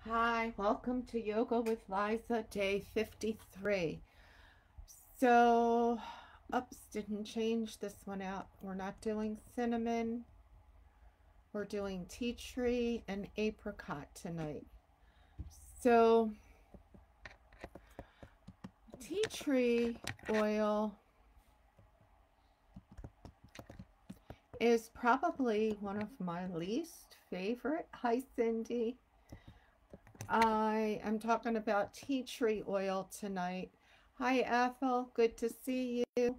Hi, welcome to Yoga with Liza, day 53. So, oops, didn't change this one out. We're not doing cinnamon. We're doing tea tree and apricot tonight. So, tea tree oil is probably one of my least favorite. Hi, Cindy. I am talking about tea tree oil tonight. Hi, Ethel. Good to see you.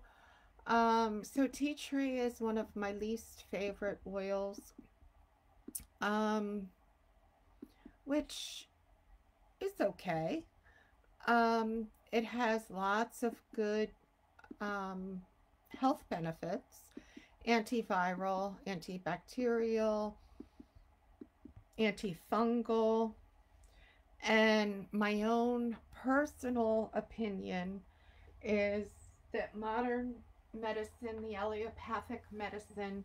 So tea tree is one of my least favorite oils, um, which is okay. It has lots of good um, health benefits, antiviral, antibacterial, antifungal, and my own personal opinion is that modern medicine, the allopathic medicine,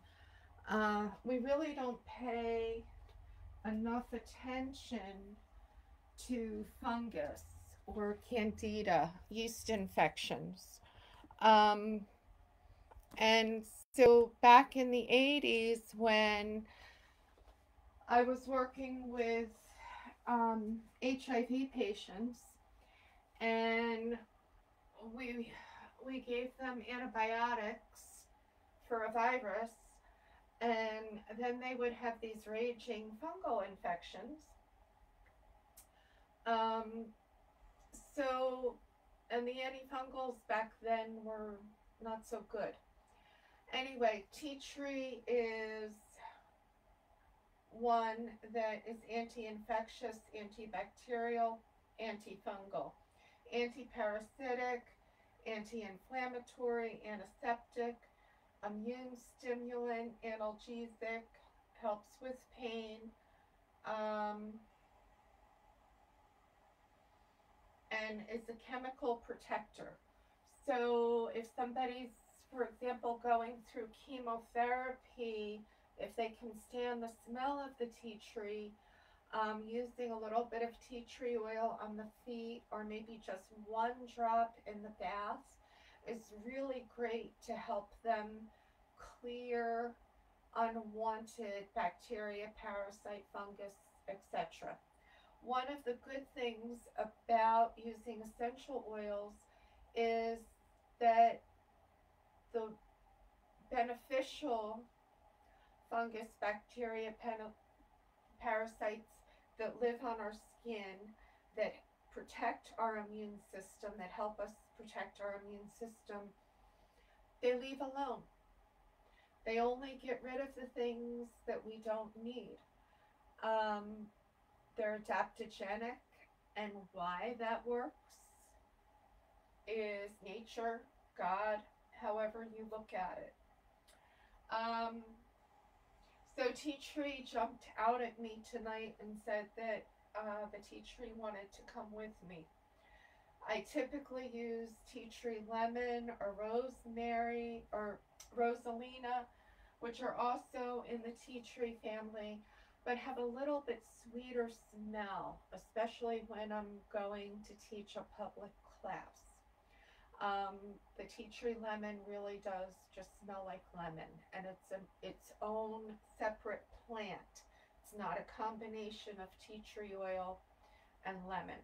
we really don't pay enough attention to fungus or candida, yeast infections. Um, and so back in the 80s, when I was working with HIV patients, and we we gave them antibiotics for a virus, and then they would have these raging fungal infections. Um, so, and the antifungals back then were not so good. Anyway, tea tree is one that is anti-infectious, antibacterial, antifungal, antiparasitic, anti-inflammatory, antiseptic, immune stimulant, analgesic, helps with pain, um, and is a chemical protector. So if somebody's, for example, going through chemotherapy, if they can stand the smell of the tea tree, using a little bit of tea tree oil on the feet or maybe just one drop in the bath is really great to help them clear unwanted bacteria, parasite, fungus, etc. One of the good things about using essential oils is that the beneficial fungus, bacteria, parasites that live on our skin, that protect our immune system, that help us protect our immune system, they leave alone. They only get rid of the things that we don't need. Um, they're adaptogenic, and why that works is nature, God, however you look at it. Um, so tea tree jumped out at me tonight and said that the tea tree wanted to come with me. I typically use tea tree lemon or rosemary or rosalina, which are also in the tea tree family, but have a little bit sweeter smell, especially when I'm going to teach a public class. Um, the tea tree lemon really does just smell like lemon, and it's its own separate plant. It's not a combination of tea tree oil and lemon.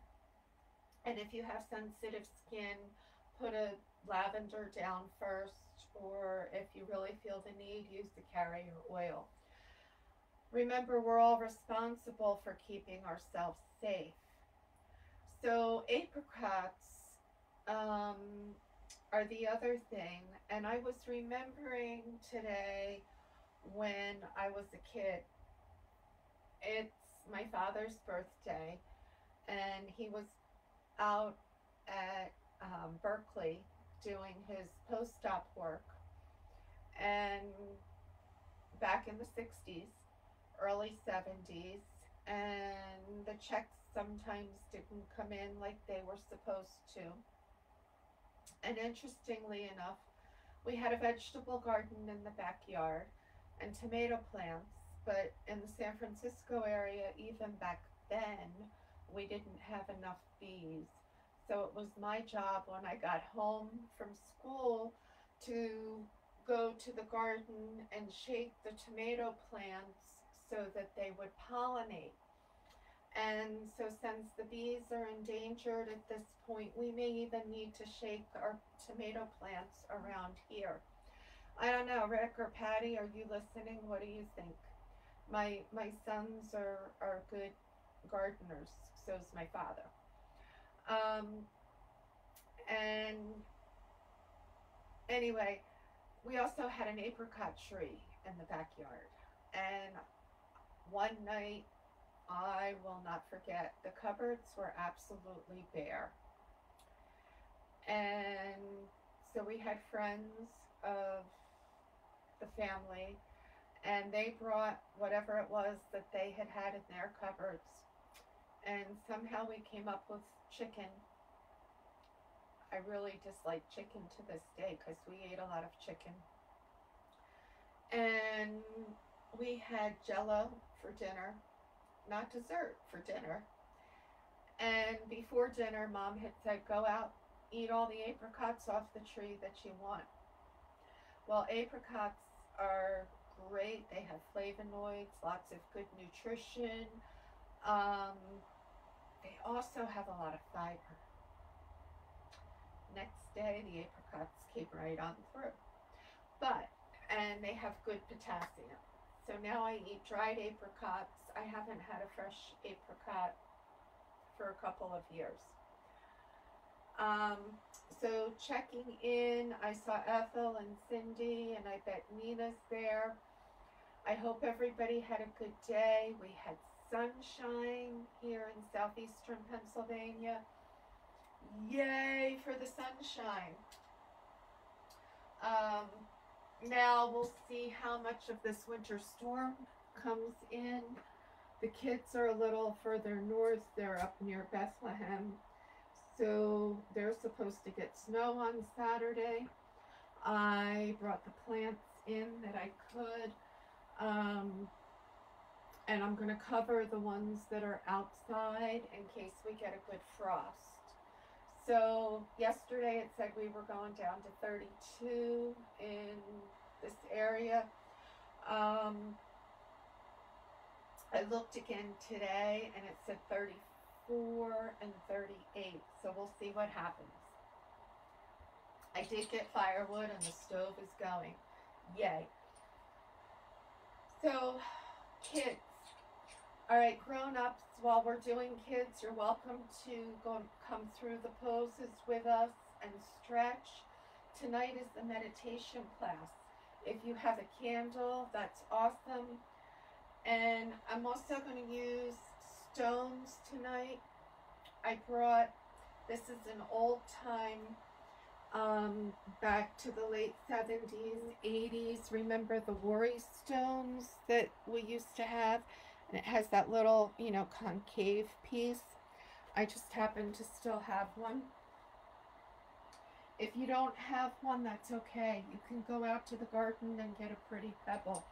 And if you have sensitive skin, put a lavender down first, or if you really feel the need, use the carrier oil. Remember, we're all responsible for keeping ourselves safe. So apricots um, are the other thing. And I was remembering today when I was a kid. It's my father's birthday, and he was out at Berkeley doing his postdoc work. And back in the 60s, early 70s, and the checks sometimes didn't come in like they were supposed to. And interestingly enough, we had a vegetable garden in the backyard and tomato plants, but in the San Francisco area, even back then, we didn't have enough bees. So it was my job when I got home from school to go to the garden and shake the tomato plants so that they would pollinate. And so, since the bees are endangered at this point, we may even need to shake our tomato plants around here. I don't know, Rick or Patty, are you listening? What do you think? My sons are good gardeners. So's my father. Um, and anyway, we also had an apricot tree in the backyard. And one night, I will not forget, the cupboards were absolutely bare. And so we had friends of the family, and they brought whatever it was that they had in their cupboards. And somehow we came up with chicken. I really dislike chicken to this day because we ate a lot of chicken. And we had Jello for dinner, not dessert, for dinner. And before dinner, Mom had said, go out, eat all the apricots off the tree that you want. Well, apricots are great. They have flavonoids, lots of good nutrition. They also have a lot of fiber. Next day, the apricots came right on through. And they have good potassium. So now I eat dried apricots. I haven't had a fresh apricot for a couple of years. So checking in, I saw Ethel and Cindy, and I bet Nina's there. I hope everybody had a good day. We had sunshine here in southeastern Pennsylvania. Yay for the sunshine. Now we'll see how much of this winter storm comes in. The kids are a little further north. They're up near Bethlehem. So they're supposed to get snow on Saturday. I brought the plants in that I could. And I'm going to cover the ones that are outside in case we get a good frost. So yesterday it said we were going down to 32 in this area. I looked again today and it said 34 and 38. So we'll see what happens. I did get firewood and the stove is going. Yay. So, kids. All right, grown-ups, while we're doing kids, you're welcome to come through the poses with us and stretch. Tonight is the meditation class. If you have a candle, that's awesome. And I'm also going to use stones tonight. I brought, this is an old time, back to the late 70s, 80s. Remember the worry stones that we used to have? And it has that little, concave piece. I just happen to still have one. If you don't have one, that's okay. You can go out to the garden and get a pretty pebble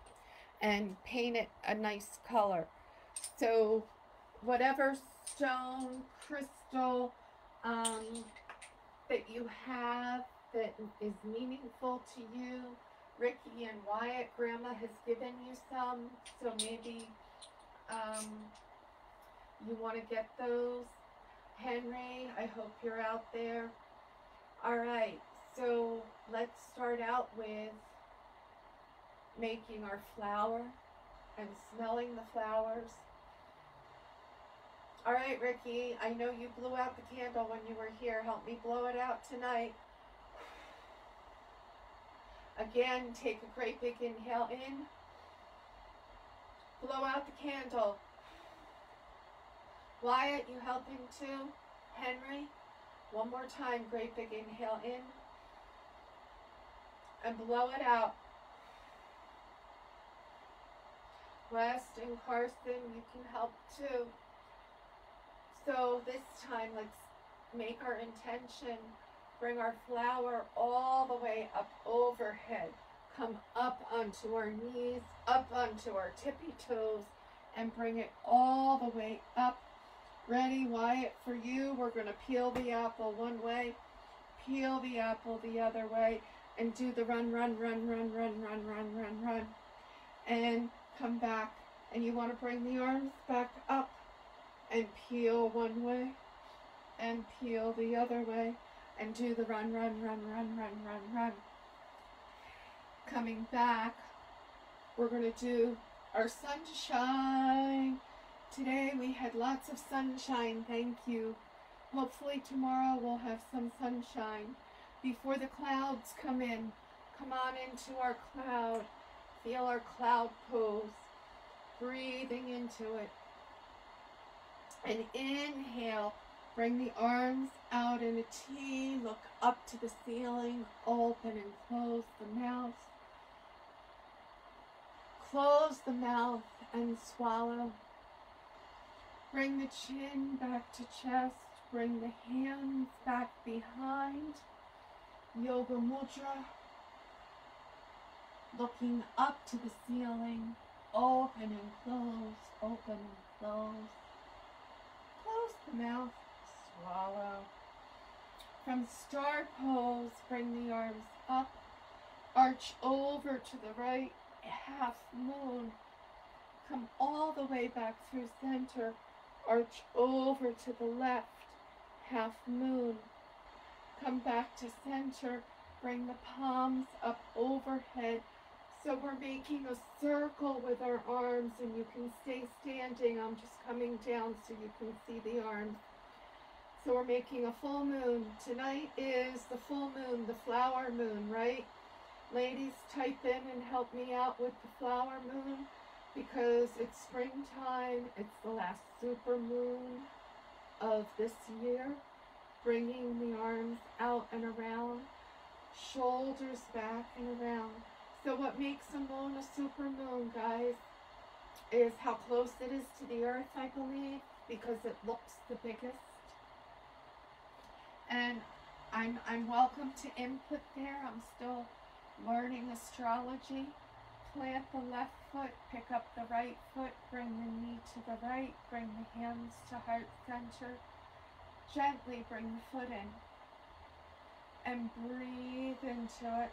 and paint it a nice color. So whatever stone, crystal that you have that is meaningful to you, Ricky and Wyatt, Grandma has given you some, so maybe you want to get those. Henry, I hope you're out there. All right, so let's start out with making our flower and smelling the flowers. All right, Ricky, I know you blew out the candle when you were here. Help me blow it out tonight. Again, take a great big inhale in. Blow out the candle. Wyatt, you helping too? Henry, one more time, great big inhale in. And blow it out. West and Carson, you can help too. So this time, let's make our intention. Bring our flower all the way up overhead. Come up onto our knees, up onto our tippy toes, and bring it all the way up Ready, Wyatt? For you, we're going to peel the apple one way, peel the apple the other way, and do the run, run, run, run, run, run, run, run, run. And come back. And you want to bring the arms back up and peel one way and peel the other way and do the run, run, run, run, run, run, run. Coming back, we're going to do our sunshine. Today we had lots of sunshine, thank you. Hopefully tomorrow we'll have some sunshine. Before the clouds come in, come on into our cloud. Feel our cloud pose. Breathing into it. And inhale. Bring the arms out in a T. Look up to the ceiling. Open and close the mouth. Close the mouth and swallow. Bring the chin back to chest. Bring the hands back behind. Yoga Mudra. Looking up to the ceiling. Open and close. Open and close. Close the mouth. Swallow. From star pose, bring the arms up. Arch over to the right. Half moon. Come all the way back through center. Arch over to the left. Half moon. Come back to center. Bring the palms up overhead. So we're making a circle with our arms, and you can stay standing. I'm just coming down so you can see the arms. So we're making a full moon. Tonight is the full moon, the flower moon, right? Ladies, type in and help me out with the flower moon, because it's springtime. It's the last super moon of this year. Bringing the arms out and around, shoulders back and around. So what makes a moon a super moon, guys, is how close it is to the earth, I believe, because it looks the biggest. And I'm welcome to input there. I'm still learning astrology. Plant the left foot, pick up the right foot, bring the knee to the right, bring the hands to heart center. Gently bring the foot in and breathe into it.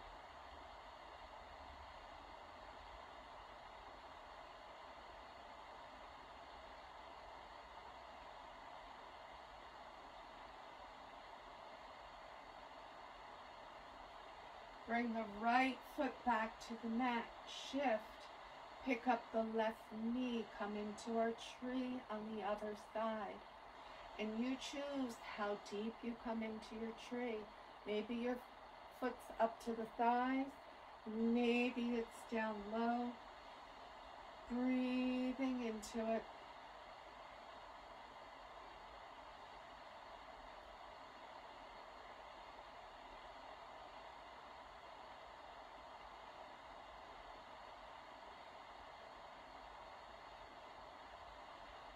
Bring the right foot back to the mat. Shift. Pick up the left knee. Come into our tree on the other side. And you choose how deep you come into your tree. Maybe your foot's up to the thighs. Maybe it's down low. Breathing into it.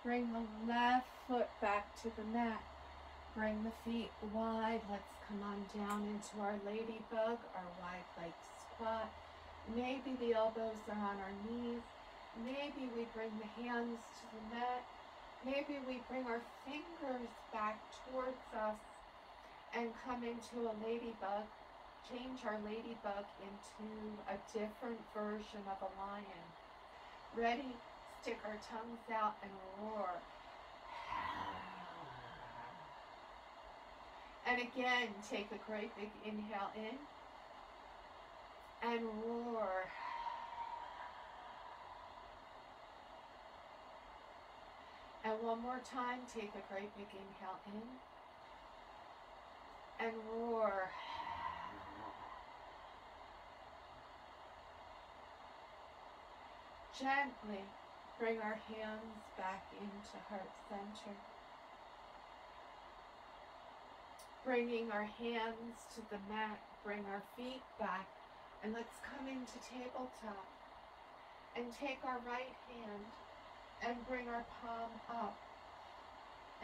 Bring the left foot back to the mat. Bring the feet wide. Let's come on down into our ladybug, our wide leg squat. Maybe the elbows are on our knees. Maybe we bring the hands to the mat. Maybe we bring our fingers back towards us and come into a ladybug. Change our ladybug into a different version of a lion. Ready? Stick our tongues out and roar. And again, take a great big inhale in and roar. And one more time, take a great big inhale in and roar. Gently bring our hands back into heart center. Bringing our hands to the mat, bring our feet back, and let's come into tabletop. And take our right hand and bring our palm up.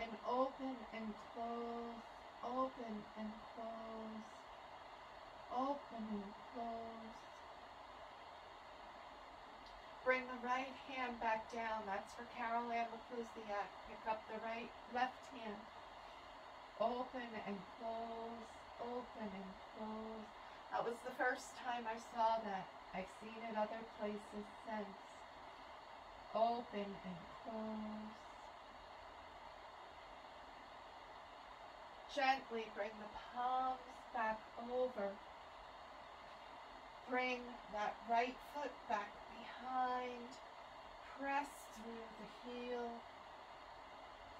And open and close, open and close, open and close. Bring the right hand back down. That's for Carol Ann Makusiak. Pick up the left hand. Open and close. Open and close. That was the first time I saw that. I've seen it other places since. Open and close. Gently bring the palms back over. Bring that right foot back behind. Press through the heel.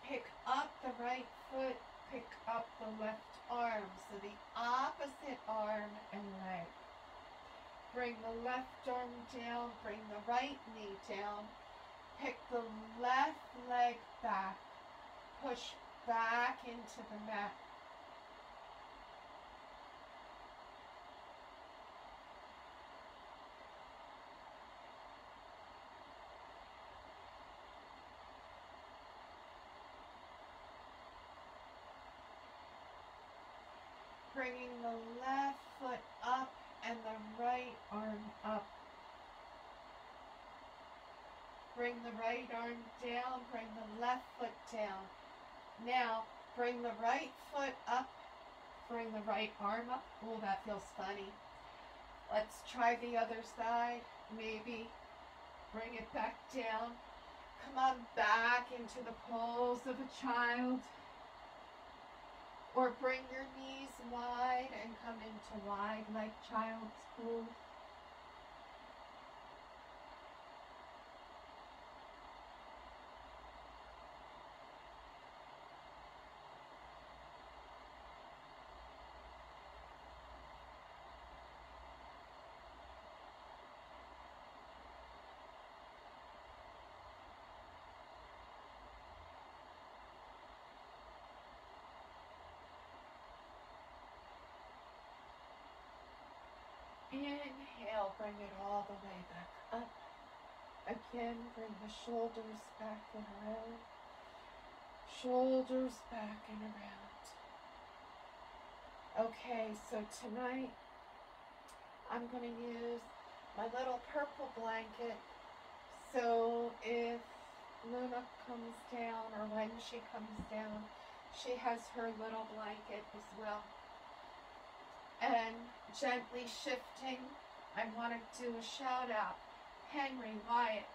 Pick up the right foot. Pick up the left arm. So the opposite arm and leg. Bring the left arm down. Bring the right knee down. Pick the left leg back. Push back into the mat. Bringing the left foot up and the right arm up. Bring the right arm down, bring the left foot down. Now, bring the right foot up, bring the right arm up. Oh, that feels funny. Let's try the other side. Maybe bring it back down. Come on back into the pose of a child. Or bring your knees wide and come into wide like child's pose. Inhale, bring it all the way back up. Again, bring the shoulders back and around. Shoulders back and around. Okay, so tonight I'm going to use my little purple blanket. So if Luna comes down or when she comes down, she has her little blanket as well. And gently shifting, I want to do a shout out. Henry, Wyatt,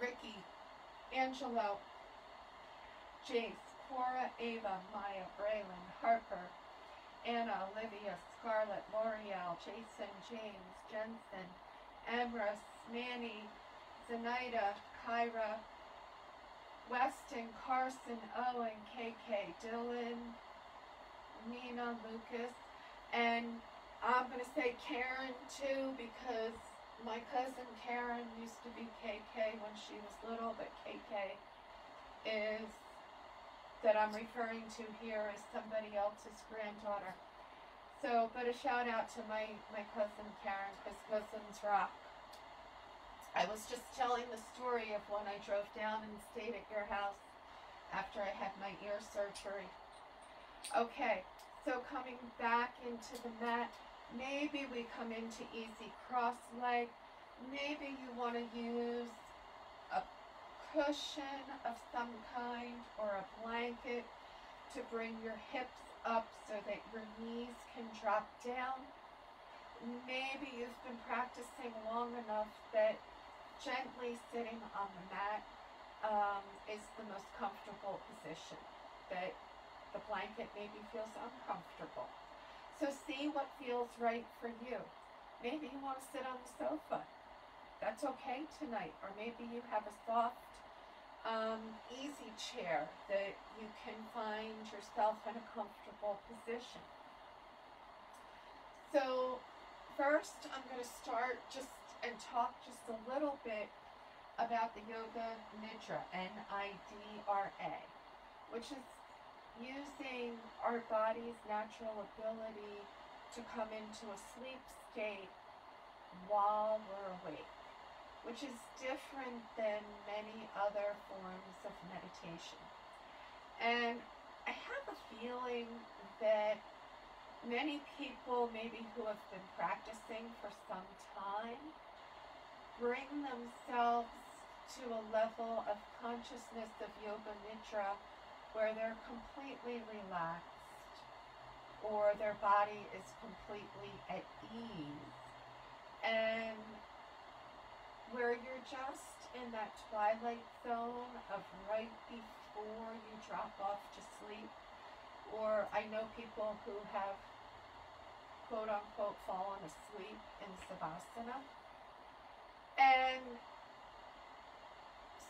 Ricky, Angelo, Jace, Cora, Ava, Maya, Braylon, Harper, Anna, Olivia, Scarlett, L'Oreal, Jason, James, Jensen, Emrys, Manny, Zenaida, Kyra, Weston, Carson, Owen, KK, Dylan, Nina, Lucas, and I'm going to say Karen too, because my cousin Karen used to be KK when she was little, but KK is, that I'm referring to here, as somebody else's granddaughter. So, but a shout out to my cousin Karen, because cousins rock. I was just telling the story of when I drove down and stayed at your house after I had my ear surgery. Okay, so coming back into the mat, maybe we come into easy cross leg. Maybe you want to use a cushion of some kind or a blanket to bring your hips up so that your knees can drop down. Maybe you've been practicing long enough that gently sitting on the mat is the most comfortable position, that the blanket maybe feels uncomfortable. So see what feels right for you. Maybe you want to sit on the sofa. That's okay tonight. Or maybe you have a soft, easy chair that you can find yourself in a comfortable position. So first I'm going to start and talk just a little bit about the Yoga Nidra, N-I-D-R-A, which is using our body's natural ability to come into a sleep state while we're awake, which is different than many other forms of meditation. And I have a feeling that many people maybe who have been practicing for some time bring themselves to a level of consciousness of yoga nidra where they're completely relaxed or their body is completely at ease, and where you're just in that twilight zone of right before you drop off to sleep. Or I know people who have quote unquote fallen asleep in Savasana. And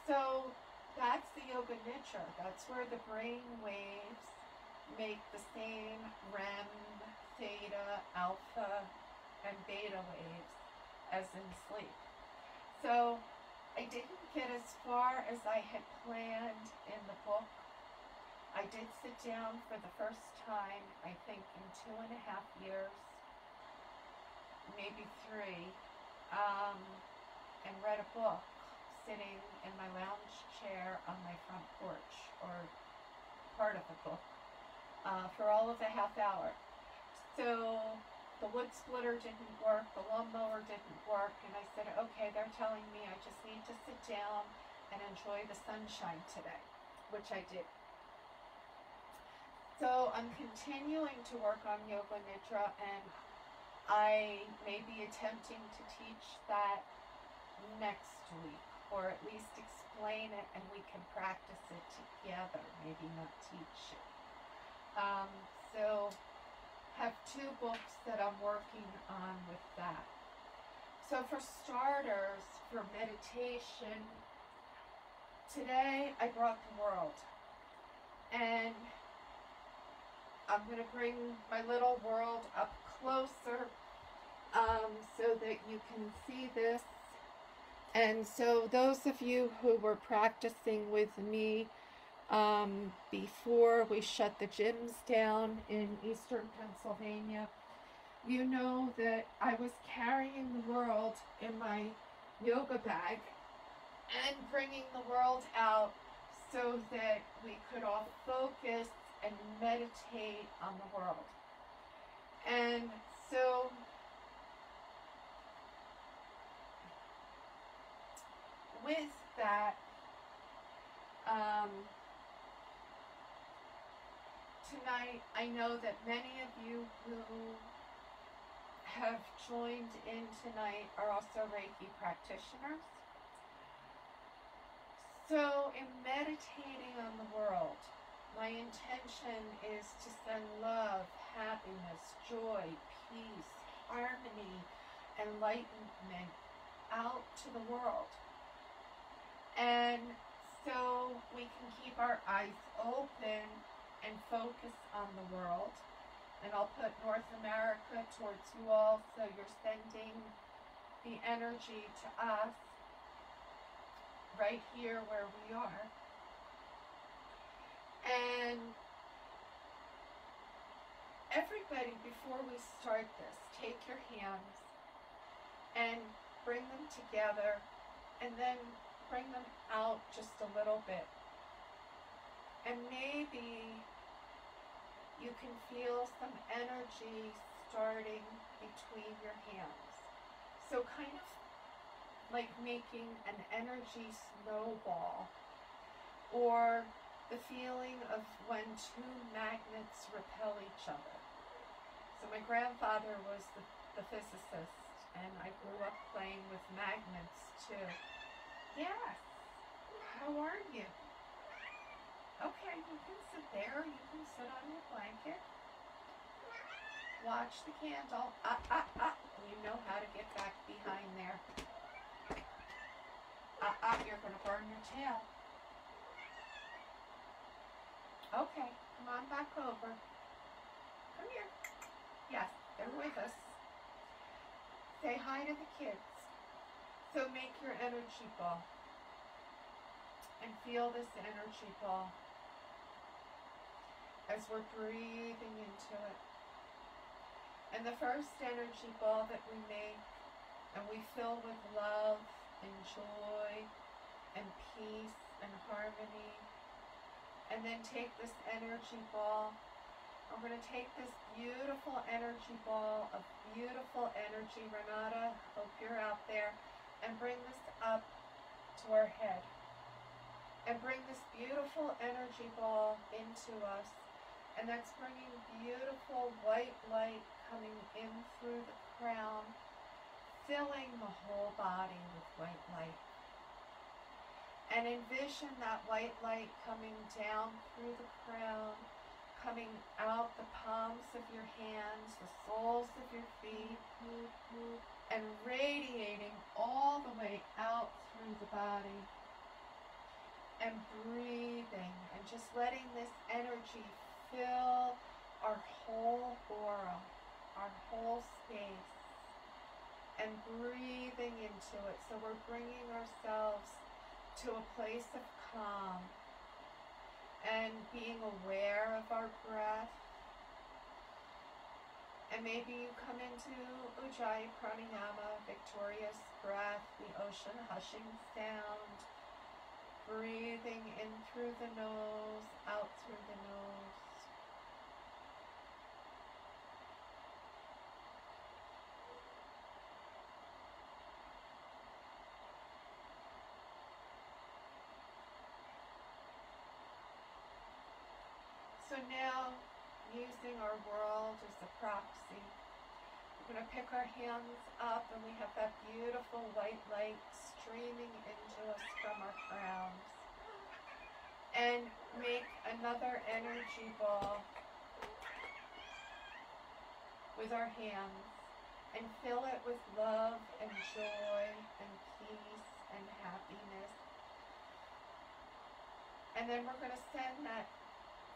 so that's the Yoga Nidra. That's where the brain waves make the same REM, theta, alpha, and beta waves as in sleep. So I didn't get as far as I had planned in the book. I did sit down for the first time, I think in 2.5 years, maybe 3, and read a book sitting in my lounge chair on my front porch, or part of the book, for all of a half hour. So the wood splitter didn't work, the lawnmower didn't work, and I said, okay, they're telling me I just need to sit down and enjoy the sunshine today, which I did. So I'm continuing to work on Yoga Nidra, and I may be attempting to teach that next week, or at least explain it and we can practice it together, maybe not teach it. So have 2 books that I'm working on with that. So for starters, for meditation, today I brought the world, and I'm going to bring my little world up closer so that you can see this. And so those of you who were practicing with me before we shut the gyms down in eastern Pennsylvania, you know that I was carrying the world in my yoga bag and bringing the world out so that we could all focus and meditate on the world. And so with that, tonight I know that many of you who have joined in tonight are also Reiki practitioners. So in meditating on the world, my intention is to send love, happiness, joy, peace, harmony, enlightenment out to the world. And so we can keep our eyes open and focus on the world. And I'll put North America towards you all, so you're sending the energy to us right here where we are. And everybody, before we start this, take your hands and bring them together, and then bring them out just a little bit. And maybe you can feel some energy starting between your hands. So kind of like making an energy snowball, or the feeling of when 2 magnets repel each other. So my grandfather was the physicist, and I grew up playing with magnets too. Yes, how are you? Okay, you can sit there, you can sit on your blanket. Watch the candle. You know how to get back behind there. You're gonna burn your tail. Okay, come on back over. Come here. Yes, they're with us. Say hi to the kids. So make your energy ball. And feel this energy ball as we're breathing into it. And the first energy ball that we make, and we fill with love and joy and peace and harmony. And then take this energy ball. I'm going to take this beautiful energy ball of beautiful energy. Renata, hope you're out there. and bring this up to our head. And bring this beautiful energy ball into us. And that's bringing beautiful white light coming in through the crown, filling the whole body with white light. And envision that white light coming down through the crown, coming out the palms of your hands, the soles of your feet, and radiating all the way out through the body. And breathing and just letting this energy fill our whole aura, our whole space, and breathing into it. So we're bringing ourselves to a place of calm and being aware of our breath. And maybe you come into Ujjayi Pranayama, victorious breath, the ocean hushing sound. Breathing in through the nose, out through the nose. So now, using our world as a proxy, we're going to pick our hands up and we have that beautiful white light streaming into us from our crowns. And make another energy ball with our hands and fill it with love and joy and peace and happiness. And then we're going to send that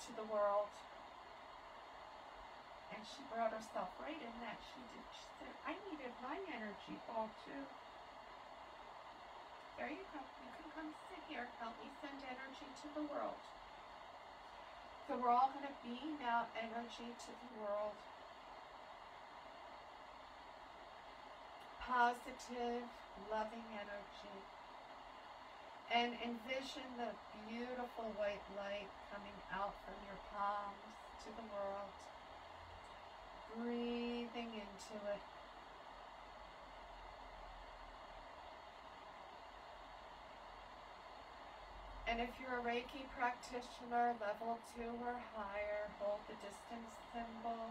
to the world. And she brought herself right in that. She said, I needed my energy ball too. There you go. You can come sit here. Help me send energy to the world. So we're all going to beam out energy to the world. Positive, loving energy. And envision the beautiful white light coming out from your palms to the world. Breathing into it. And if you're a Reiki practitioner, level 2 or higher, hold the distance symbol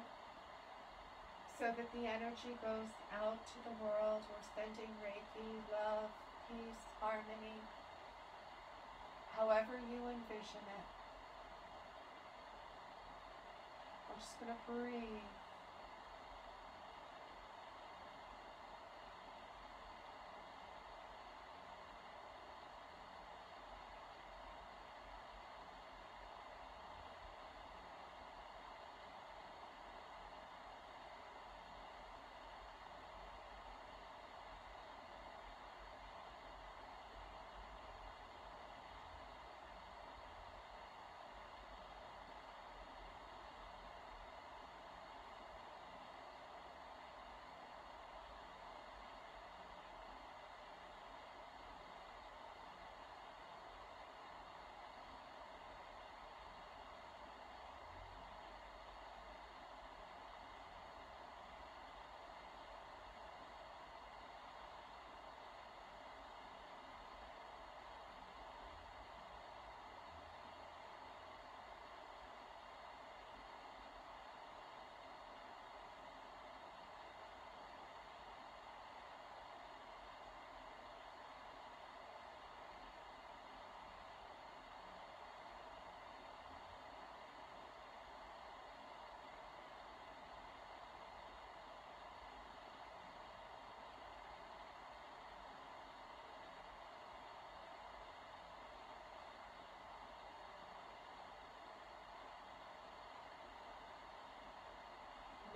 so that the energy goes out to the world. We're sending Reiki, love, peace, harmony, however you envision it. We're just going to breathe.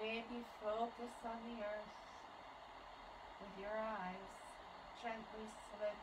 Maybe focus on the earth with your eyes, gently slit.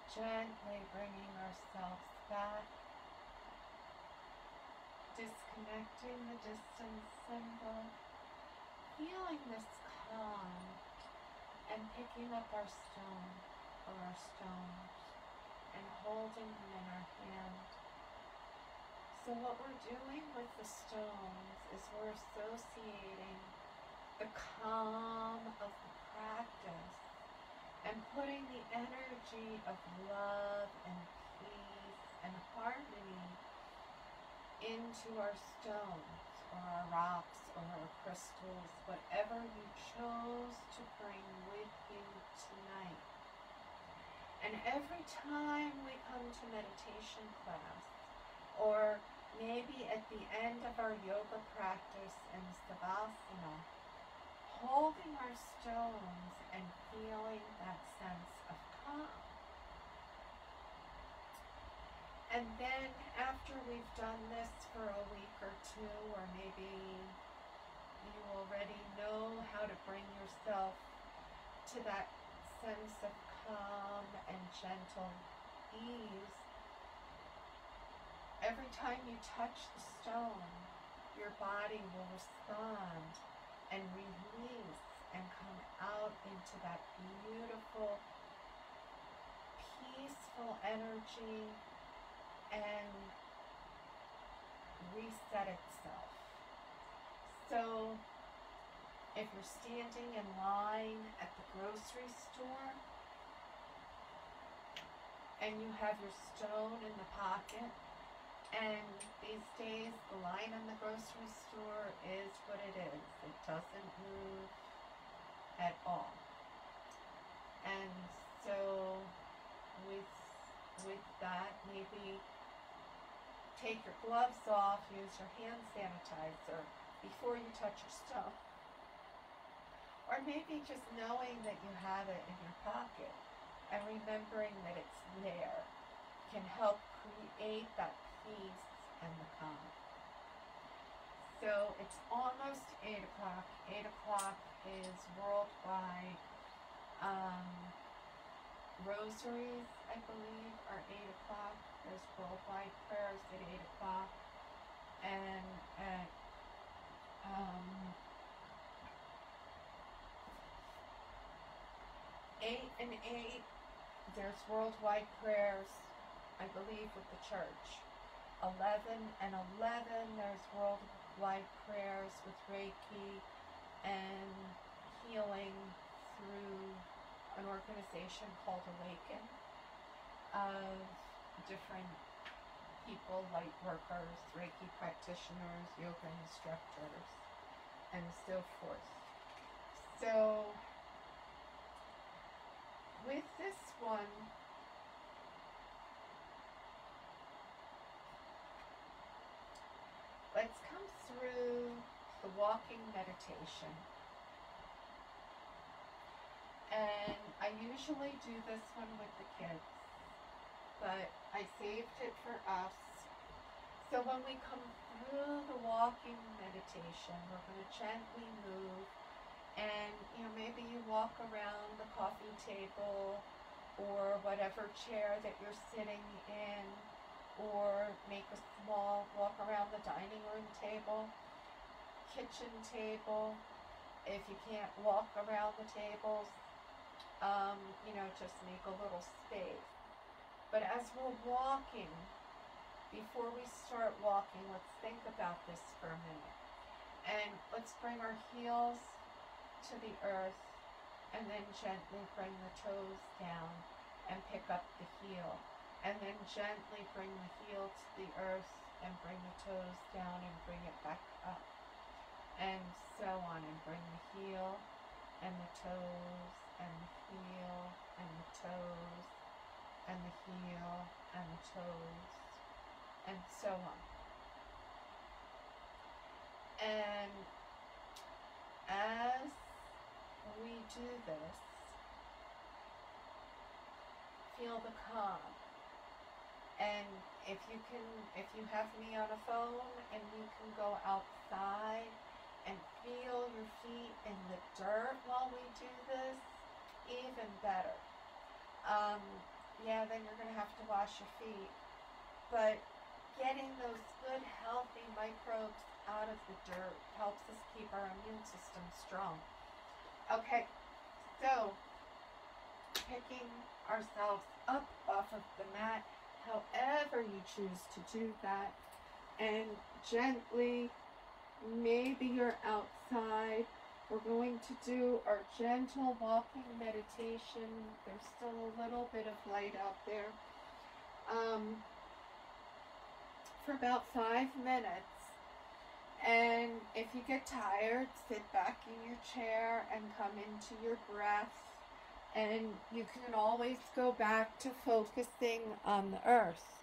Gently bringing ourselves back, disconnecting the distance symbol, feeling this calm, and picking up our stone or our stones and holding them in our hand. So what we're doing with the stones is we're associating the calm of the practice and putting the energy of love and peace and harmony into our stones or our rocks or our crystals, whatever you chose to bring with you tonight. And every time we come to meditation class, or maybe at the end of our yoga practice in Savasana, holding our stones and feeling that sense of calm. And then after we've done this for a week or two, or maybe you already know how to bring yourself to that sense of calm and gentle ease, every time you touch the stone, your body will respond and release and come out into that beautiful, peaceful energy and reset itself. So if you're standing in line at the grocery store and you have your stone in the pocket, and these days the line in the grocery store is what it is. It doesn't move at all. And so with that, maybe take your gloves off, use your hand sanitizer before you touch your stone. Or maybe just knowing that you have it in your pocket and remembering that it's there can help create that peace and the calm. So it's almost 8 o'clock. 8 o'clock is worldwide. Rosaries, I believe, are 8 o'clock. There's worldwide prayers at 8 o'clock. And at 8 and 8, there's worldwide prayers, I believe, with the church. 11 and 11, there's worldwide prayers with Reiki and healing through an organization called Awaken of different people, light workers, Reiki practitioners, yoga instructors, and so forth. So with this one, let's come through the walking meditation. And I usually do this one with the kids, but I saved it for us. So when we come through the walking meditation, we're going to gently move, and maybe you walk around the coffee table or whatever chair that you're sitting in, or make a small walk around the dining room table, kitchen table. If you can't walk around the tables, just make a little space. But as we're walking, before we start walking, let's think about this for a minute. And let's bring our heels to the earth and then gently bring the toes down and pick up the heel. And then gently bring the heel to the earth and bring the toes down and bring it back up. And so on, and bring the heel and the toes and the heel and the toes and the heel and the toes and so on. And as we do this, feel the calm. And if you have me on a phone and you can go outside and feel your feet in the dirt while we do this, even better. yeah, then you're going to have to wash your feet. But getting those good, healthy microbes out of the dirt helps us keep our immune system strong. Okay, so picking ourselves up off of the mat, however you choose to do that, and gently, maybe you're outside. We're going to do our gentle walking meditation. There's still a little bit of light out there. For about 5 minutes. And if you get tired, sit back in your chair and come into your breath. And you can always go back to focusing on the earth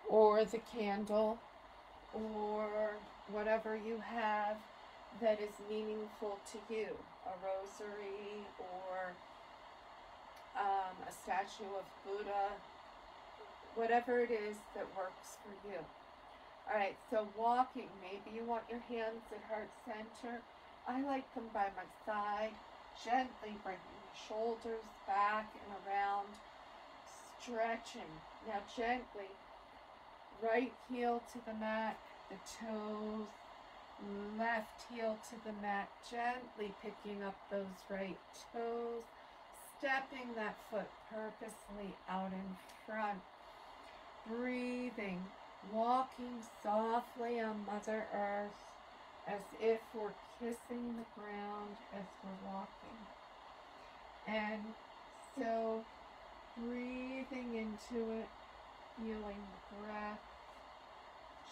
or the candle or whatever you have that is meaningful to you. A rosary or a statue of Buddha. Whatever it is that works for you. Alright, so walking, maybe you want your hands at heart center. I like them by my side, gently bringing the shoulders back and around, stretching. Now gently, right heel to the mat, the toes, left heel to the mat, gently picking up those right toes, stepping that foot purposely out in front. Breathing, walking softly on Mother Earth as if we're kissing the ground as we're walking. And so breathing into it, feeling the breath,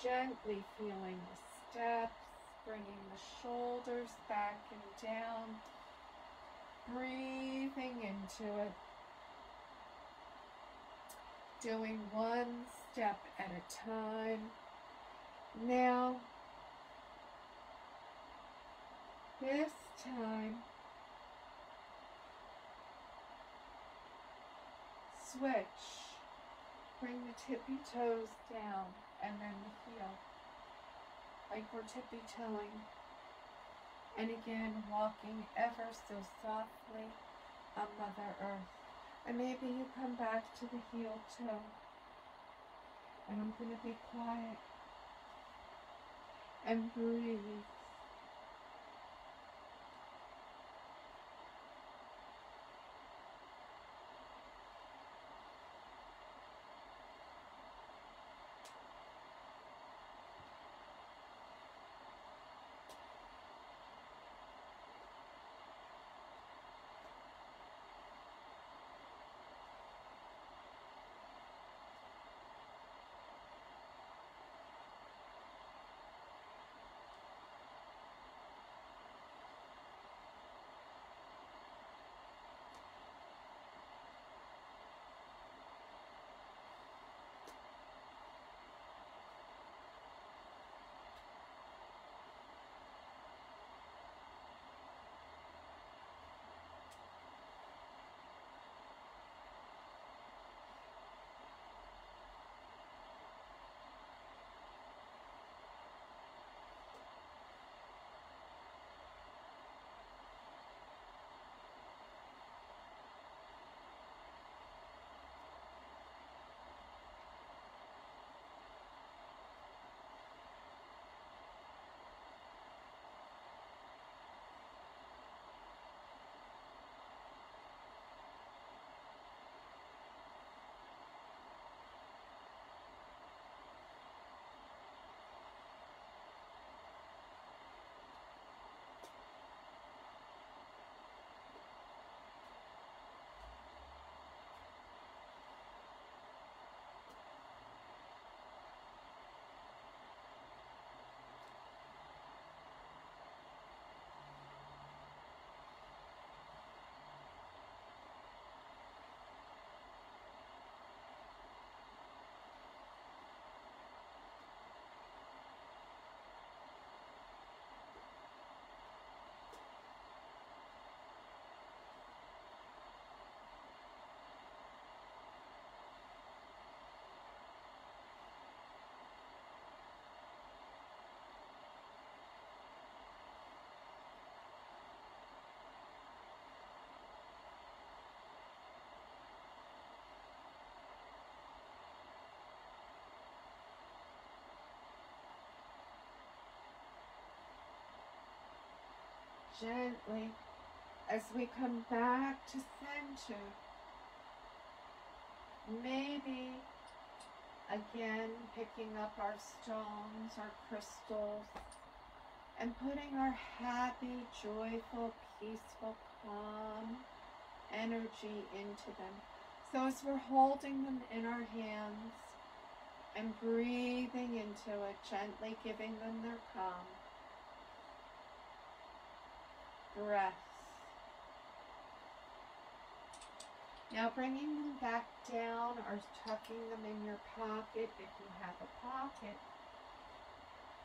gently feeling the steps, bringing the shoulders back and down, breathing into it. Doing one step at a time. Now, this time, switch. Bring the tippy toes down and then the heel, like we're tippy toeing. And again, walking ever so softly on Mother Earth. And maybe you come back to the heel toe. And I'm going to be quiet. And breathe. gently as we come back to center. Maybe again picking up our stones, our crystals, and putting our happy, joyful, peaceful, calm energy into them. So as we're holding them in our hands and breathing into it, gently giving them their calm breaths. Now bringing them back down or tucking them in your pocket if you have a pocket.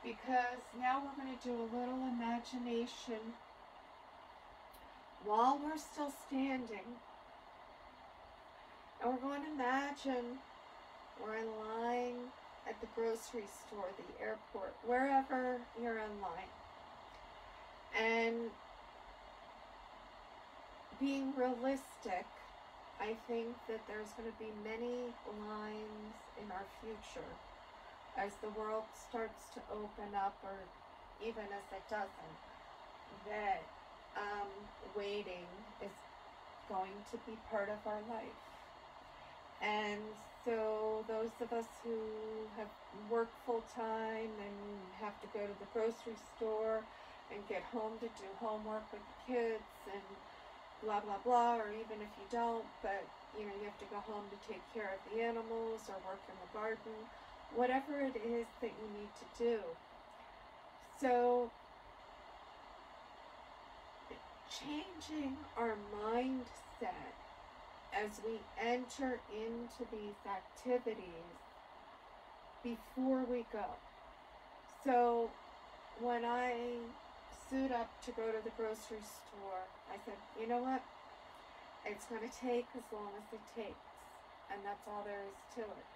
Because now we're going to do a little imagination while we're still standing. And we're going to imagine we're in line at the grocery store, the airport, wherever you're in line. And being realistic, I think that there's going to be many lines in our future as the world starts to open up, or even as it doesn't, that waiting is going to be part of our life. And so those of us who have worked full-time and have to go to the grocery store and get home to do homework with the kids and blah, blah, blah, or even if you don't, but you have to go home to take care of the animals or work in the garden, whatever it is that you need to do. So changing our mindset as we enter into these activities before we go. So when I suit up to go to the grocery store, I said, you know what? It's going to take as long as it takes. And that's all there is to it.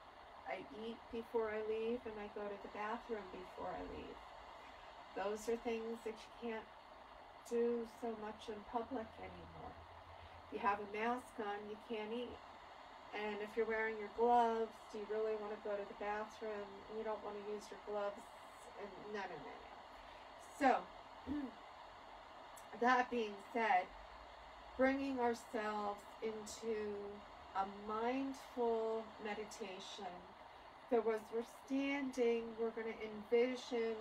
I eat before I leave, and I go to the bathroom before I leave. Those are things that you can't do so much in public anymore. If you have a mask on, you can't eat. And if you're wearing your gloves, do you really want to go to the bathroom? You don't want to use your gloves. And no. So, that being said, bringing ourselves into a mindful meditation. So as we're standing, we're going to envision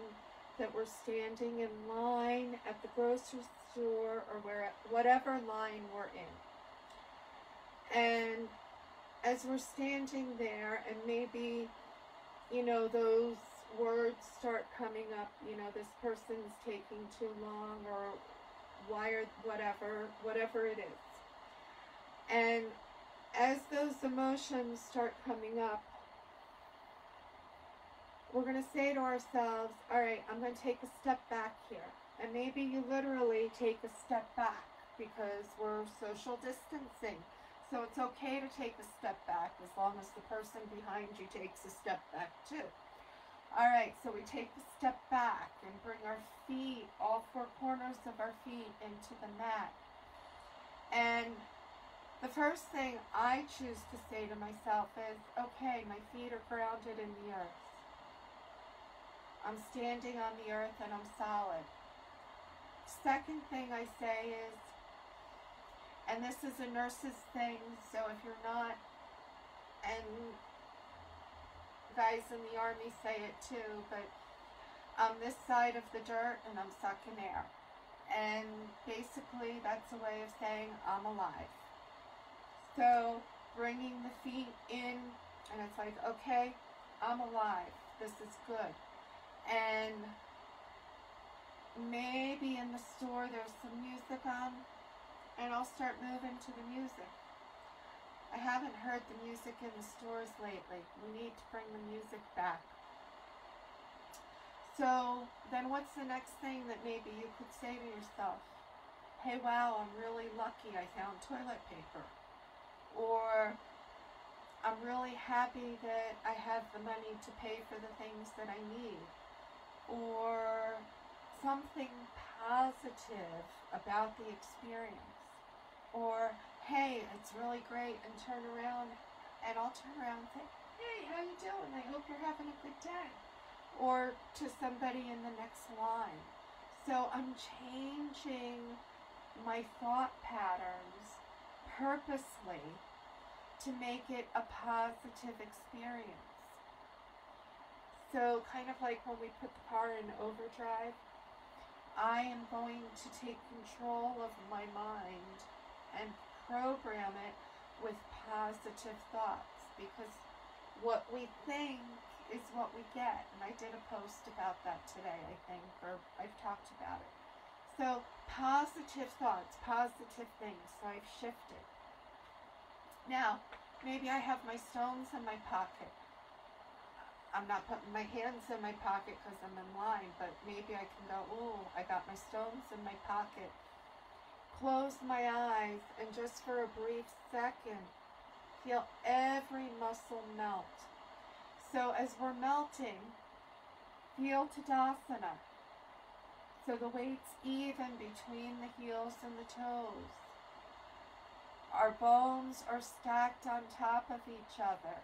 that we're standing in line at the grocery store or whatever line we're in. And as we're standing there, and maybe, those words start coming up, this person's taking too long, or why, or whatever it is. And as those emotions start coming up, we're going to say to ourselves, all right, I'm going to take a step back here. And maybe you literally take a step back because we're social distancing. So it's okay to take a step back as long as the person behind you takes a step back too. All right, so we take a step back and bring our feet, all four corners of our feet, into the mat. And the first thing I choose to say to myself is, okay, my feet are grounded in the earth. I'm standing on the earth and I'm solid. Second thing I say is, and this is a nurse's thing, so if you're not, and guys in the army say it too, but I'm this side of the dirt and I'm sucking air. And basically that's a way of saying I'm alive. So bringing the feet in, and it's like, okay, I'm alive. This is good. And maybe in the store there's some music on, and I'll start moving to the music. I haven't heard the music in the stores lately. We need to bring the music back. So then what's the next thing that maybe you could say to yourself? Hey, wow, I'm really lucky I found toilet paper. Or I'm really happy that I have the money to pay for the things that I need. Or something positive about the experience. Or, hey, it's really great, and turn around, and I'll turn around and say, hey, how you doing? I hope you're having a good day. Or to somebody in the next line. So I'm changing my thought patterns purposely to make it a positive experience. So kind of like when we put the car in overdrive, I am going to take control of my mind and program it with positive thoughts, because what we think is what we get. And I did a post about that today, I think, or I've talked about it. So positive thoughts, positive things. So I've shifted. Now, maybe I have my stones in my pocket. I'm not putting my hands in my pocket because I'm in line, but maybe I can go, ooh, I got my stones in my pocket. Close my eyes and just for a brief second, feel every muscle melt. So as we're melting, feel Tadasana. So the weight's even between the heels and the toes. Our bones are stacked on top of each other.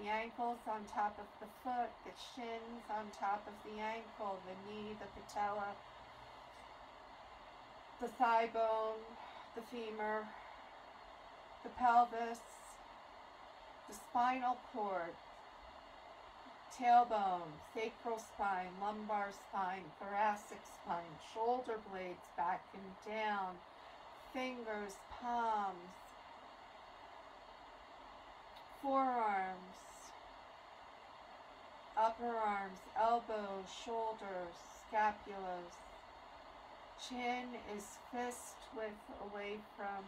The ankles on top of the foot, the shins on top of the ankle, the knee, the patella, the thigh bone, the femur, the pelvis, the spinal cord, tailbone, sacral spine, lumbar spine, thoracic spine, shoulder blades back and down, fingers, palms, forearms, upper arms, elbows, shoulders, scapulas. Chin is fist width away from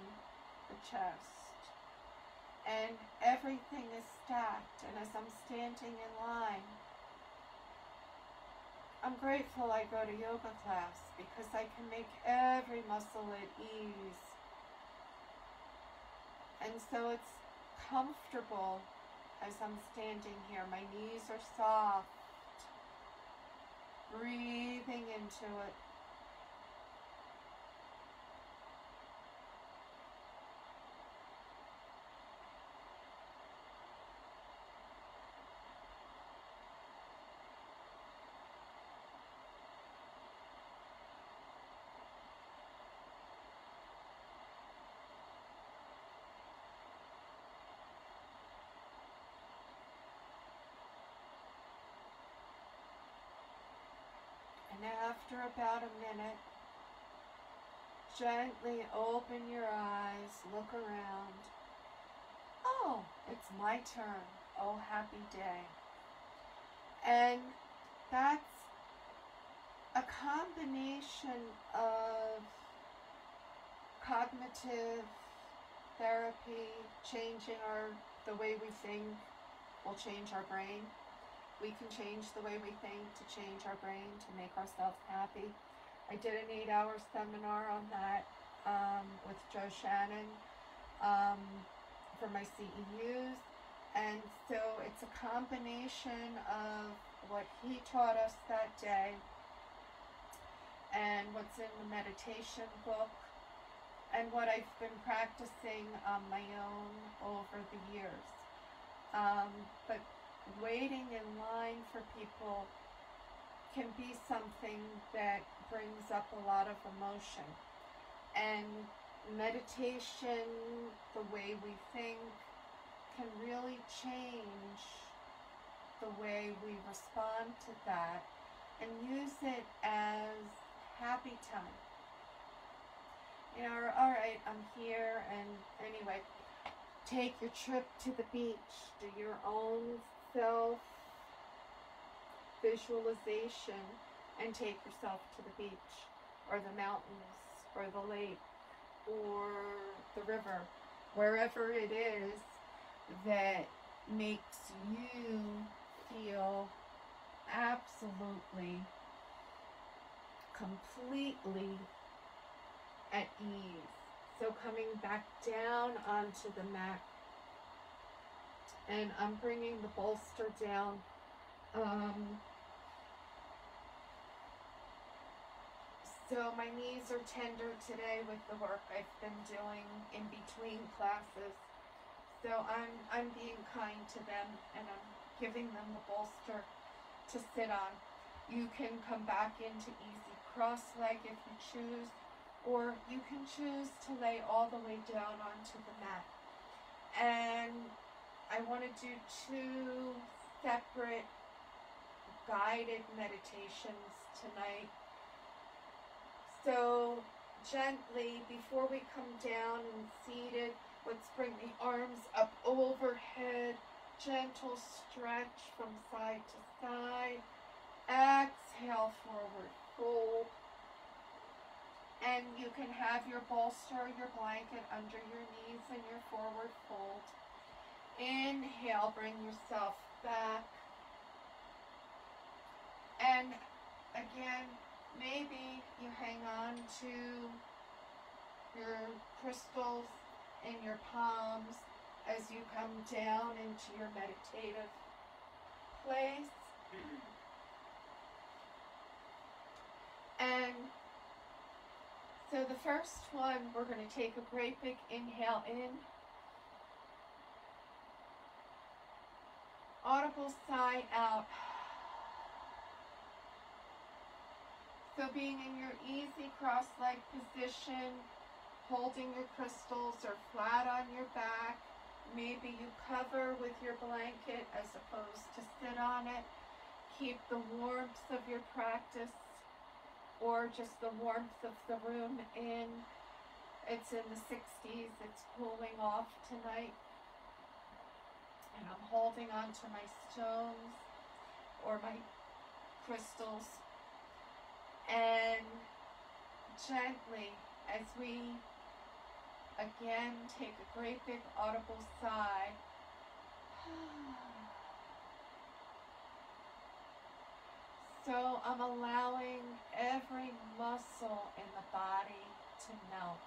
the chest. And everything is stacked. And as I'm standing in line, I'm grateful I go to yoga class because I can make every muscle at ease. And so it's comfortable as I'm standing here. My knees are soft. Breathing into it. And after about a minute, gently open your eyes, look around. Oh, it's my turn. Oh, happy day. And that's a combination of cognitive therapy, changing the way we think will change our brain. We can change the way we think to change our brain, to make ourselves happy. I did an 8-hour seminar on that with Joe Shannon for my CEUs. And so it's a combination of what he taught us that day and what's in the meditation book and what I've been practicing on my own over the years. But waiting in line for people can be something that brings up a lot of emotion. And meditation, the way we think, can really change the way we respond to that and use it as happy time. You know, all right, I'm here, and anyway, take your trip to the beach, do your own self visualization, and take yourself to the beach, or the mountains, or the lake, or the river, wherever it is that makes you feel absolutely, completely at ease. So coming back down onto the mat, and I'm bringing the bolster down. So my knees are tender today with the work I've been doing in between classes. So I'm being kind to them, and I'm giving them the bolster to sit on. You can come back into easy cross-legged if you choose, or you can choose to lay all the way down onto the mat. And I want to do 2 separate guided meditations tonight. So gently, before we come down and seated, let's bring the arms up overhead. Gentle stretch from side to side. Exhale, forward fold. And you can have your bolster, your blanket under your knees and your forward fold. Inhale, bring yourself back. And again, maybe you hang on to your crystals in your palms as you come down into your meditative place. And so the first one, we're going to take a great big inhale in. Audible sigh out. So being in your easy cross-leg position, holding your crystals or flat on your back. Maybe you cover with your blanket as opposed to sit on it. Keep the warmth of your practice or just the warmth of the room in. It's in the 60s. It's cooling off tonight. And I'm holding on to my stones or my crystals. And gently, as we again take a great big audible sigh, so I'm allowing every muscle in the body to melt.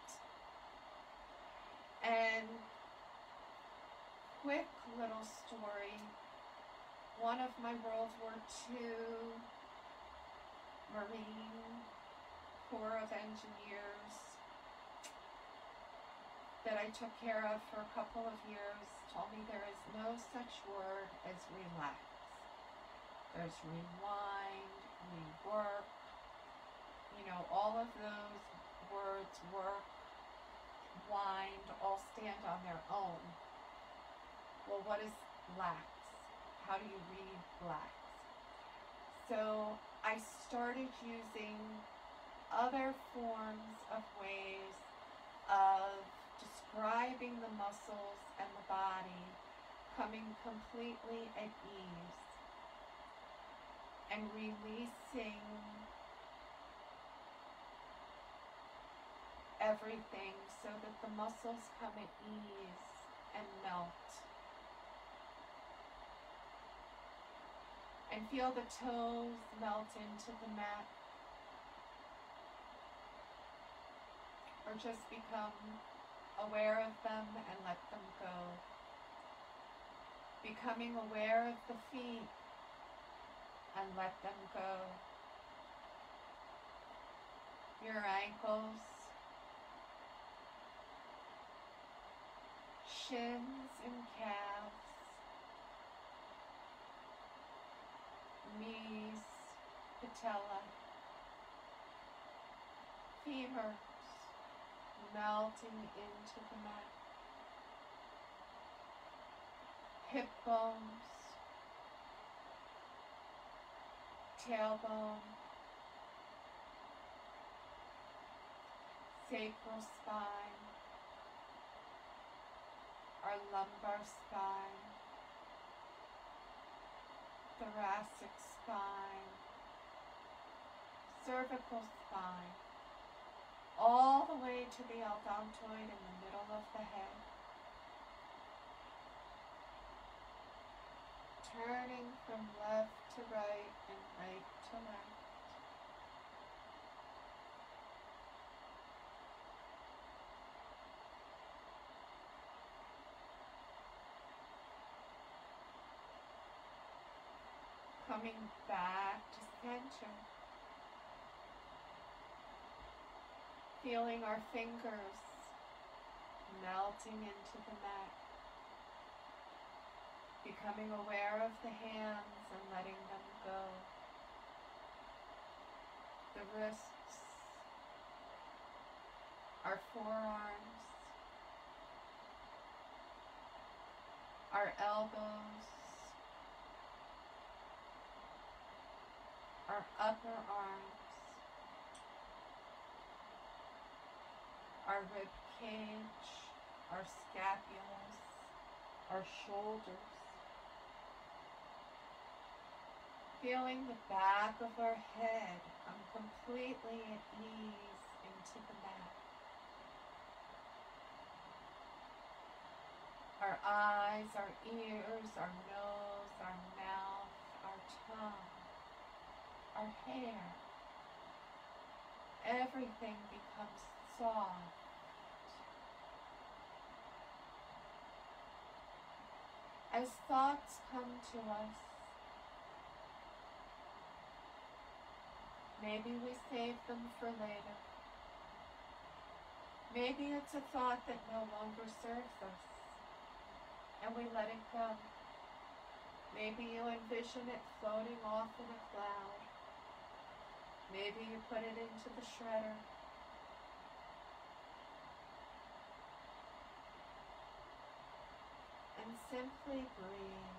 And quick little story, one of my World War II Marine Corps of Engineers that I took care of for a couple of years told me there is no such word as relax. There's rewind, rework, all of those words, work, wind, all stand on their own. Well, what is lax? How do you read lax? So I started using other forms of ways of describing the muscles and the body, coming completely at ease and releasing everything so that the muscles come at ease and melt. And feel the toes melt into the mat. Or just become aware of them and let them go. Becoming aware of the feet and let them go. Your ankles, shins and calves, knees, patella, femurs, melting into the mat, hip bones, tailbone, sacral spine, our lumbar spine, thoracic spine, cervical spine, all the way to the odontoid in the middle of the head. Turning from left to right and right to left. Coming back to center. Feeling our fingers melting into the mat. Becoming aware of the hands and letting them go. The wrists, our forearms, our elbows, our upper arms, our rib cage, our scapulas, our shoulders, feeling the back of our head come completely at ease into the mat. Our eyes, our ears, our nose, our mouth, our tongue, our hair, everything becomes soft. As thoughts come to us, maybe we save them for later. Maybe it's a thought that no longer serves us, and we let it go. Maybe you envision it floating off in a cloud. Maybe you put it into the shredder. And simply breathe.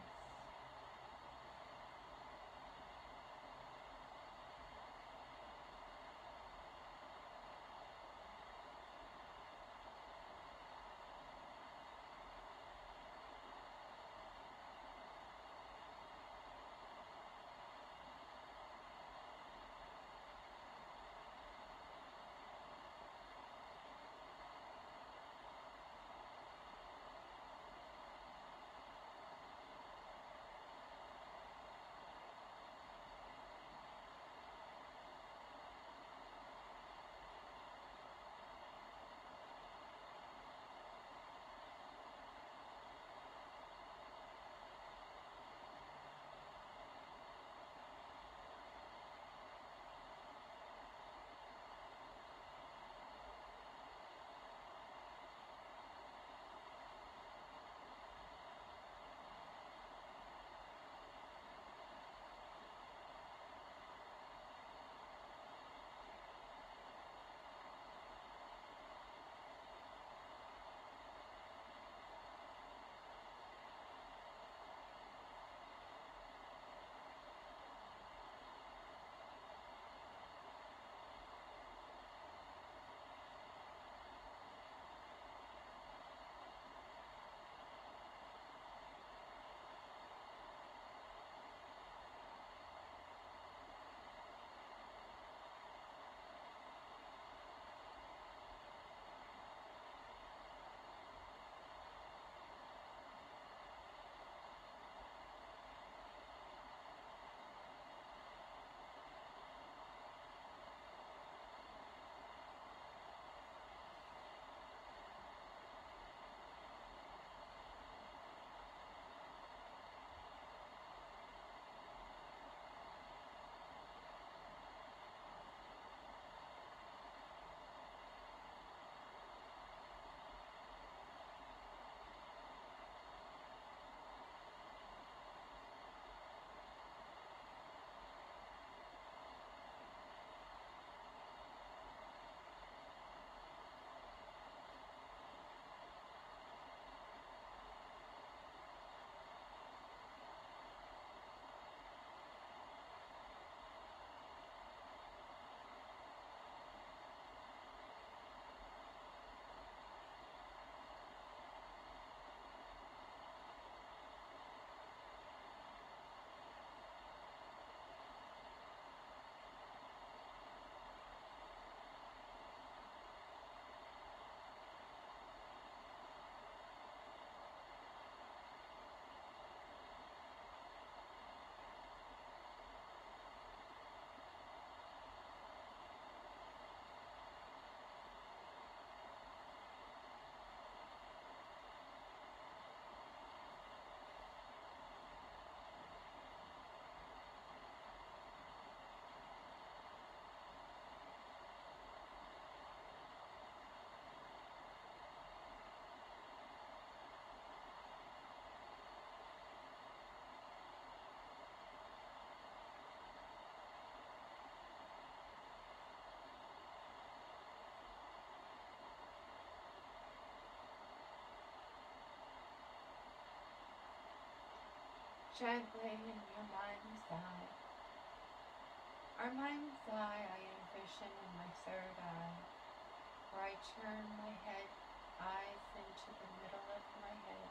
gently in your mind's eye. Our mind's eye I envision in my third eye, where I turn my head, eyes into the middle of my head.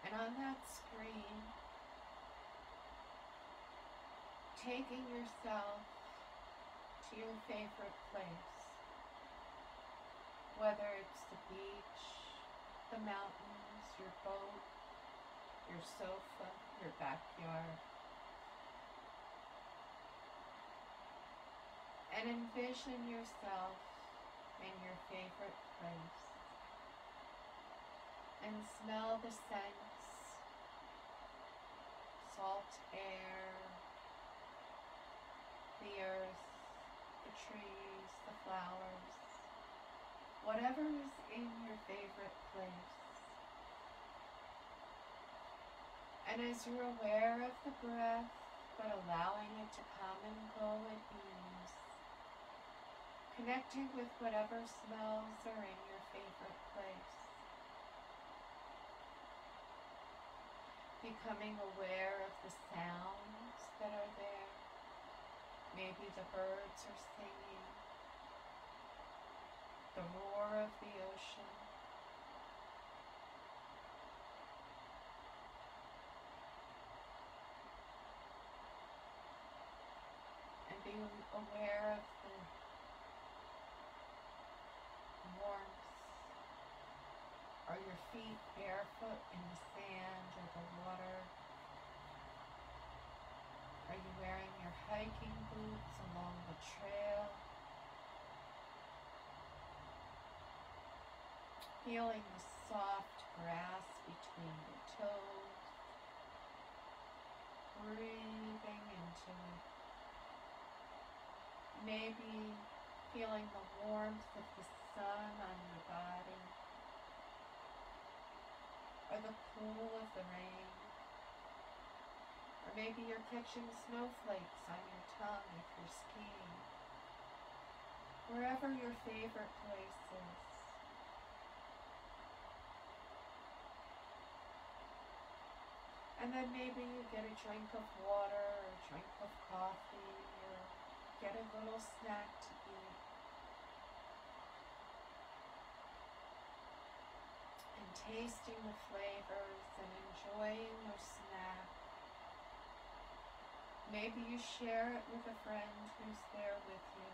And on that screen, taking yourself to your favorite place, whether it's the beach, the mountains, your boat, your sofa, your backyard, and envision yourself in your favorite place, and smell the scents, salt air, the earth, the trees, the flowers, whatever is in your favorite place. And as you're aware of the breath, but allowing it to come and go at ease, connecting with whatever smells are in your favorite place, becoming aware of the sounds that are there. Maybe the birds are singing, the roar of the ocean, and be aware of the warmth. Are your feet barefoot in the sand or the water? Are you wearing your hiking boots along the trail? Feeling the soft grass between your toes, breathing into it. Maybe feeling the warmth of the sun on your body, or the cool of the rain. Or maybe you're catching snowflakes on your tongue if you're skiing. Wherever your favorite place is. And then maybe you get a drink of water or a drink of coffee or get a little snack to eat. And tasting the flavors and enjoying your snack. Maybe you share it with a friend who's there with you.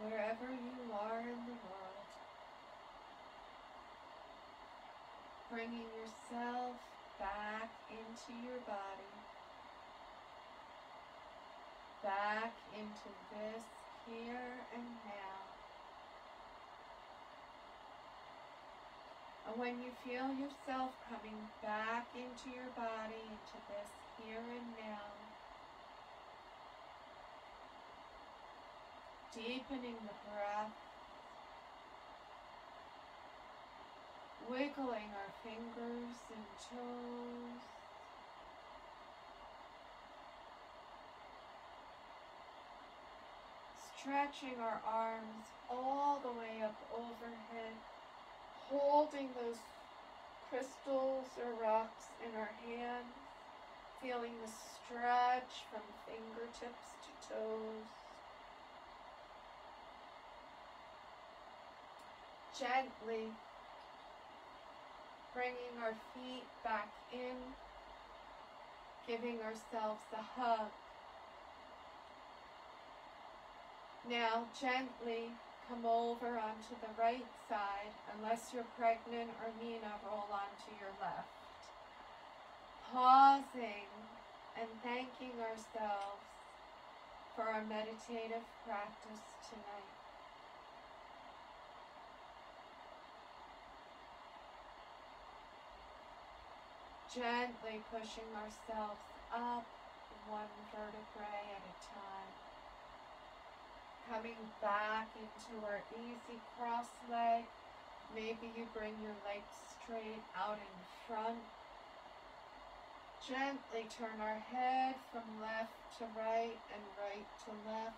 wherever you are in the world. Bringing yourself back into your body, back into this here and now. And when you feel yourself coming back into your body, into this here and now, deepening the breath, wiggling our fingers and toes, stretching our arms all the way up overhead, holding those crystals or rocks in our hands, feeling the stretch from fingertips to toes. Gently bringing our feet back in, giving ourselves a hug. Now gently come over onto the right side, unless you're pregnant or Nina, roll onto your left. Pausing and thanking ourselves for our meditative practice tonight. Gently pushing ourselves up one vertebrae at a time. Coming back into our easy cross leg. Maybe you bring your legs straight out in front. Gently turn our head from left to right and right to left.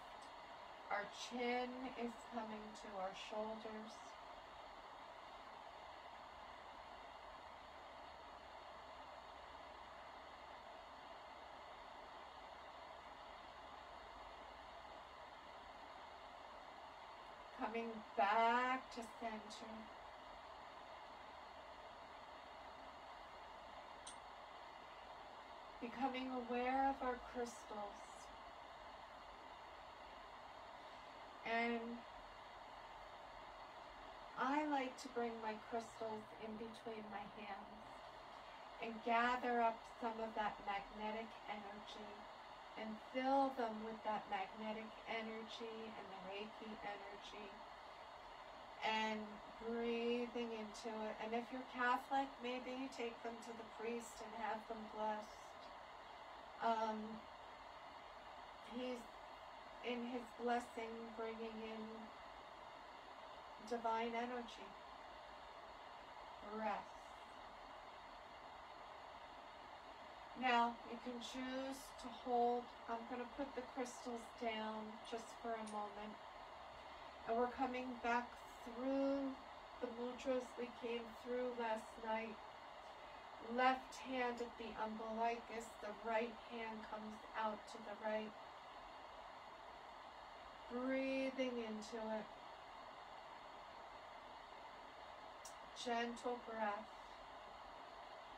Our chin is coming to our shoulders. Coming back to center. Becoming aware of our crystals. And I like to bring my crystals in between my hands and gather up some of that magnetic energy and fill them with that magnetic energy and the Reiki energy, and breathing into it. And if you're Catholic, maybe you take them to the priest and have them blessed. He's in his blessing bringing in divine energy, breath. Now, you can choose to hold. I'm going to put the crystals down just for a moment. And we're coming back through the mudras we came through last night. Left hand at the umbilicus, the right hand comes out to the right. Breathing into it. Gentle breath.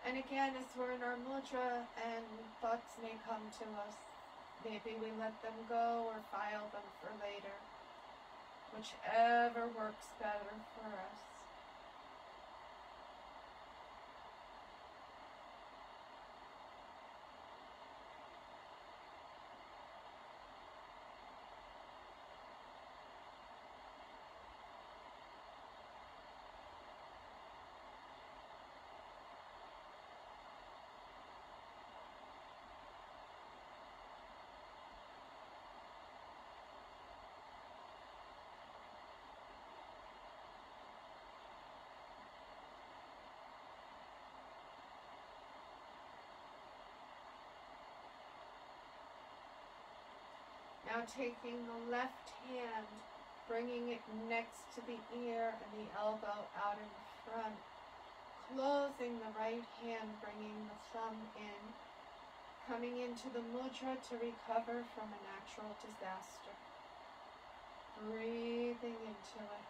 And again, as we're in our mudra and thoughts may come to us, maybe we let them go or file them for later, whichever works better for us. Now taking the left hand, bringing it next to the ear and the elbow out in front. Closing the right hand, bringing the thumb in. Coming into the mudra to recover from a natural disaster. Breathing into it.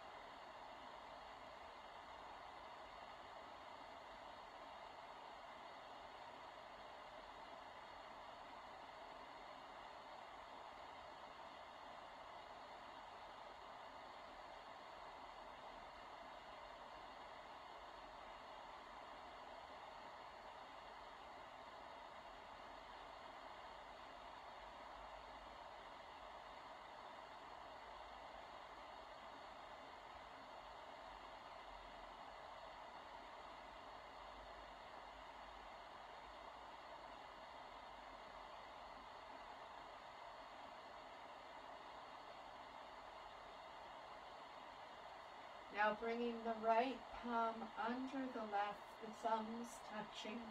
Now bringing the right palm under the left, the thumbs touching.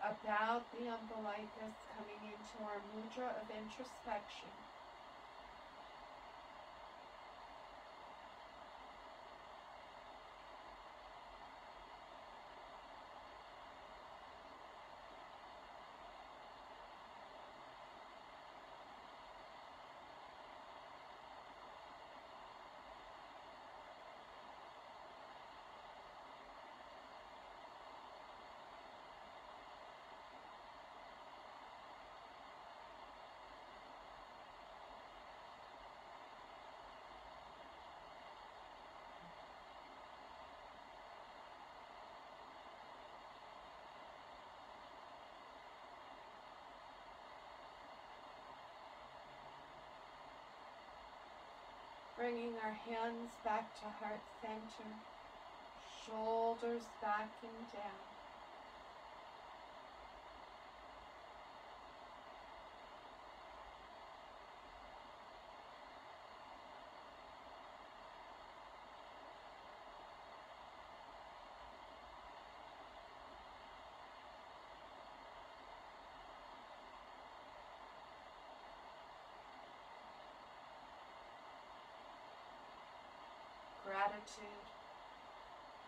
About the umbilicus, coming into our mudra of introspection. Bringing our hands back to heart center, shoulders back and down. Gratitude.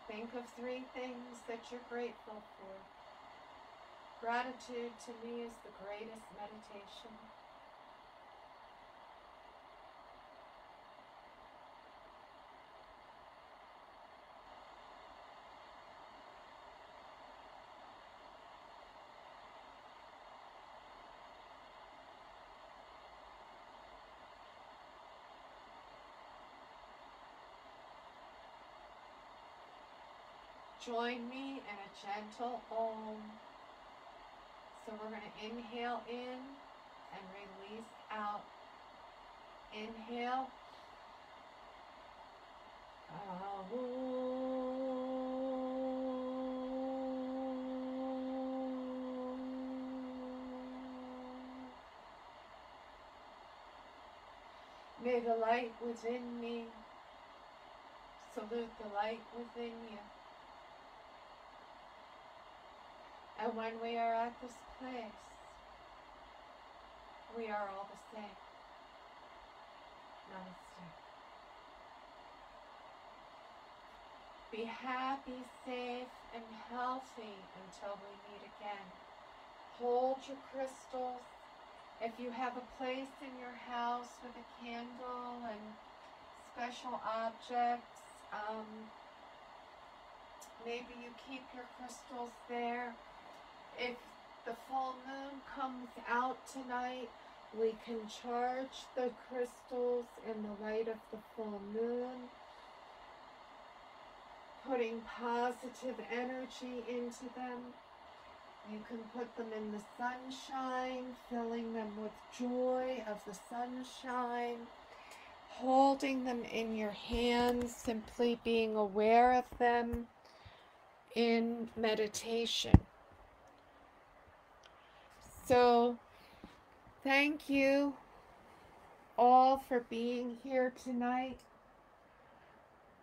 Think of 3 things that you're grateful for. Gratitude to me is the greatest meditation. Join me in a gentle Om. So we're going to inhale in and release out. Inhale. May the light within me salute the light within you. And when we are at this place, we are all the same. Namaste. Be happy, safe, and healthy until we meet again. Hold your crystals. If you have a place in your house with a candle and special objects, maybe you keep your crystals there. If the full moon comes out tonight, we can charge the crystals in the light of the full moon, putting positive energy into them. You can put them in the sunshine, filling them with joy of the sunshine, holding them in your hands, simply being aware of them in meditation. So, thank you all for being here tonight.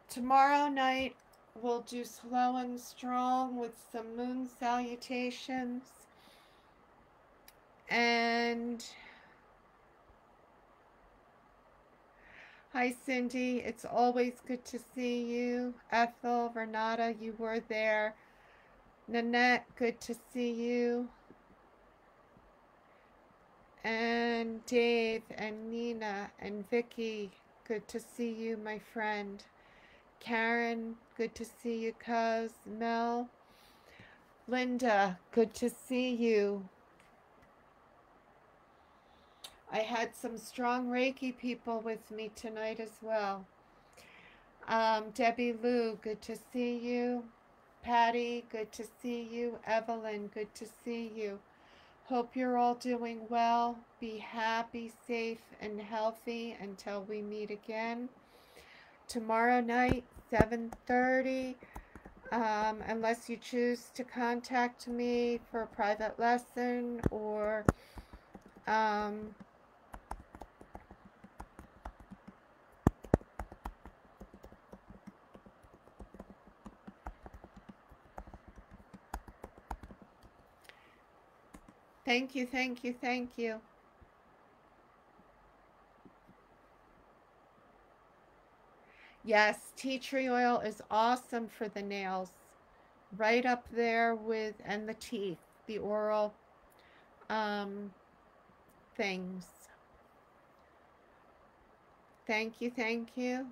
Tomorrow night, we'll do slow and strong with some moon salutations. And hi, Cindy. It's always good to see you. Ethel, Renata, you were there. Nanette, good to see you. And Dave and Nina and Vicky, good to see you, my friend. Karen, good to see you, cuz. Mel, Linda, good to see you. I had some strong Reiki people with me tonight as well. Debbie Lou, good to see you. Patty, good to see you. Evelyn, good to see you. Hope you're all doing well. Be happy, safe, and healthy until we meet again. Tomorrow night, 7:30. Unless you choose to contact me for a private lesson or Thank you, thank you, thank you. Yes, tea tree oil is awesome for the nails. Right up there with, and the teeth, the oral um, things. Thank you, thank you.